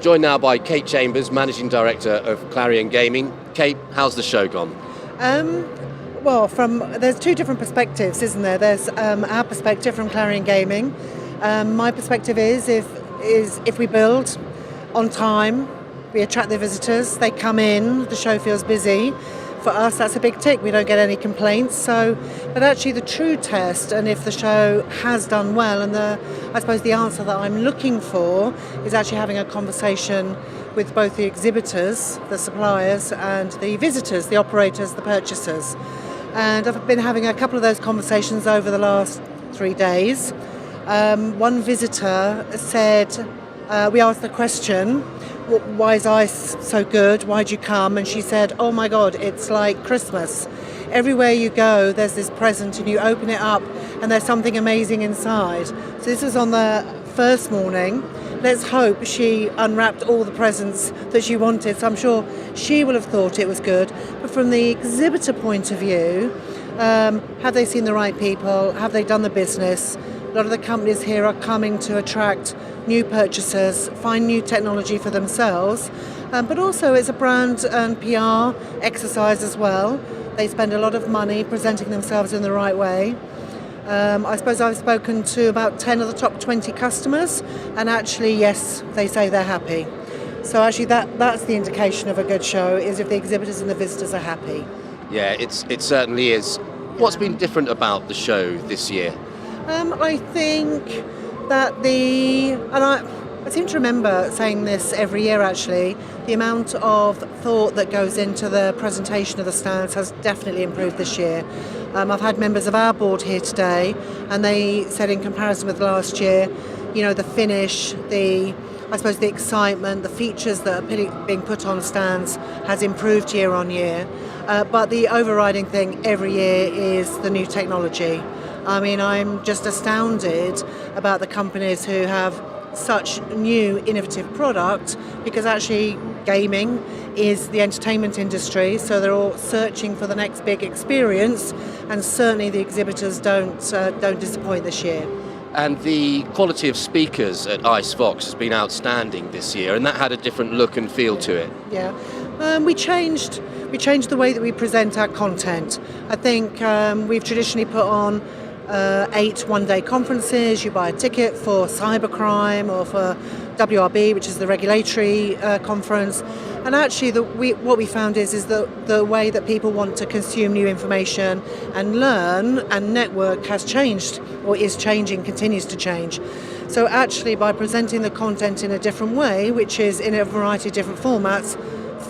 joined now by Kate Chambers, Managing Director of Clarion Gaming. Kate, how's the show gone? There's two different perspectives, isn't there? There's our perspective from Clarion Gaming. My perspective is if we build on time, we attract the visitors, they come in, the show feels busy. For us, that's a big tick. We don't get any complaints. But actually, the true test, and if the show has done well, and I suppose the answer that I'm looking for is actually having a conversation with both the exhibitors, the suppliers, and the visitors, the operators, the purchasers. And I've been having a couple of those conversations over the last 3 days. One visitor said, we asked the question, why is ice so good? Why'd you come? And she said, oh my God, it's like Christmas. Everywhere you go, there's this present and you open it up and there's something amazing inside. So this was on the first morning. Let's hope she unwrapped all the presents that she wanted. So I'm sure she will have thought it was good. But from the exhibitor point of view, have they seen the right people? Have they done the business? A lot of the companies here are coming to attract new purchasers, find new technology for themselves, but also it's a brand and PR exercise as well. They spend a lot of money presenting themselves in the right way. I suppose I've spoken to about 10 of the top 20 customers, and actually, yes, they say they're happy. So actually that's the indication of a good show, is if the exhibitors and the visitors are happy. Yeah, it certainly is. What's been different about the show this year? I think that I seem to remember saying this every year actually, the amount of thought that goes into the presentation of the stands has definitely improved this year. I've had members of our board here today and they said in comparison with last year, you know, the finish, the excitement, the features that are being put on stands has improved year on year. But the overriding thing every year is the new technology. I mean, I'm just astounded about the companies who have such new innovative product, because actually gaming is the entertainment industry, so they're all searching for the next big experience, and certainly the exhibitors don't disappoint this year. And the quality of speakers at ICE Vox has been outstanding this year, and that had a different look and feel to it. Yeah, we changed the way that we present our content. I think we've traditionally put on 8 one-day conferences. You buy a ticket for cybercrime or for WRB, which is the regulatory conference. And actually, what we found is the way that people want to consume new information and learn and network has changed, or is changing, continues to change. So actually, by presenting the content in a different way, which is in a variety of different formats,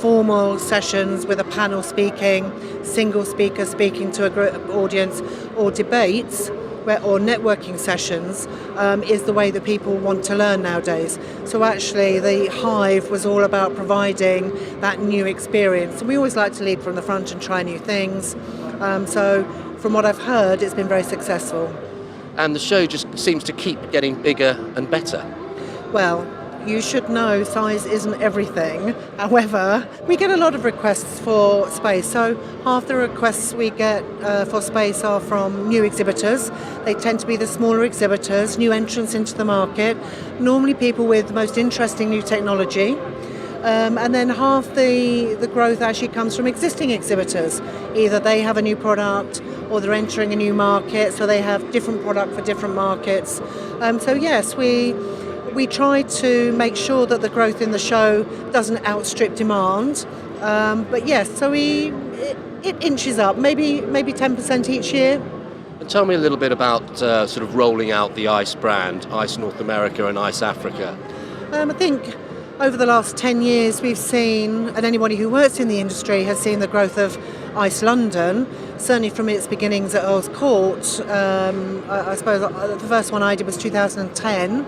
formal sessions with a panel speaking, single speaker speaking to a group audience, or debates or networking sessions, is the way that people want to learn nowadays. So actually the Hive was all about providing that new experience. And we always like to lead from the front and try new things. So from what I've heard, it's been very successful. And the show just seems to keep getting bigger and better. Well, you should know size isn't everything. However, we get a lot of requests for space. So half the requests we get for space are from new exhibitors. They tend to be the smaller exhibitors, new entrants into the market, normally people with the most interesting new technology. And then half the growth actually comes from existing exhibitors. Either they have a new product or they're entering a new market, so they have different product for different markets. So yes, we try to make sure that the growth in the show doesn't outstrip demand. But yes, so it inches up, maybe 10% each year. And tell me a little bit about sort of rolling out the ICE brand, ICE North America and ICE Africa. I think over the last 10 years we've seen, and anybody who works in the industry has seen the growth of ICE London, certainly from its beginnings at Earl's Court. I suppose the first one I did was 2010.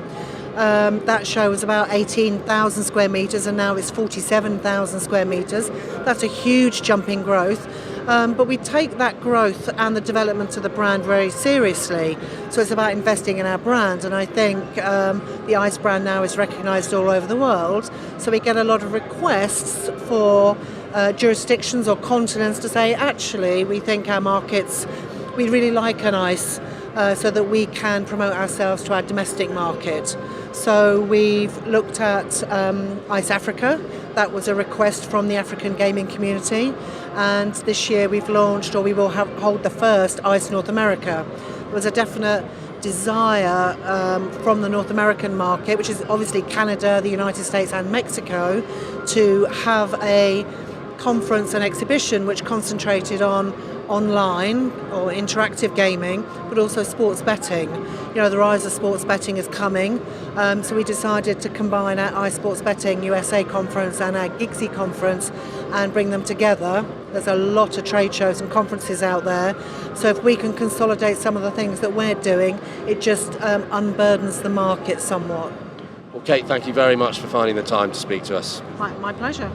That show was about 18,000 square metres and now it's 47,000 square metres. That's a huge jump in growth. But we take that growth and the development of the brand very seriously. So it's about investing in our brand, and I think the ICE brand now is recognised all over the world. So we get a lot of requests for jurisdictions or continents to say, actually, we think our markets, we really like an ICE. so that we can promote ourselves to our domestic market. So we've looked at ICE Africa. That was a request from the African gaming community, and this year we've launched, or we will hold the first ICE North America. There was a definite desire from the North American market, which is obviously Canada, the United States and Mexico, to have a conference and exhibition which concentrated on online or interactive gaming, but also sports betting. You know, the rise of sports betting is coming, so we decided to combine our iSports Betting USA conference and our Gigsy conference and bring them together. There's a lot of trade shows and conferences out there, so if we can consolidate some of the things that we're doing, it just unburdens the market somewhat. Well, Kate, thank you very much for finding the time to speak to us. My pleasure.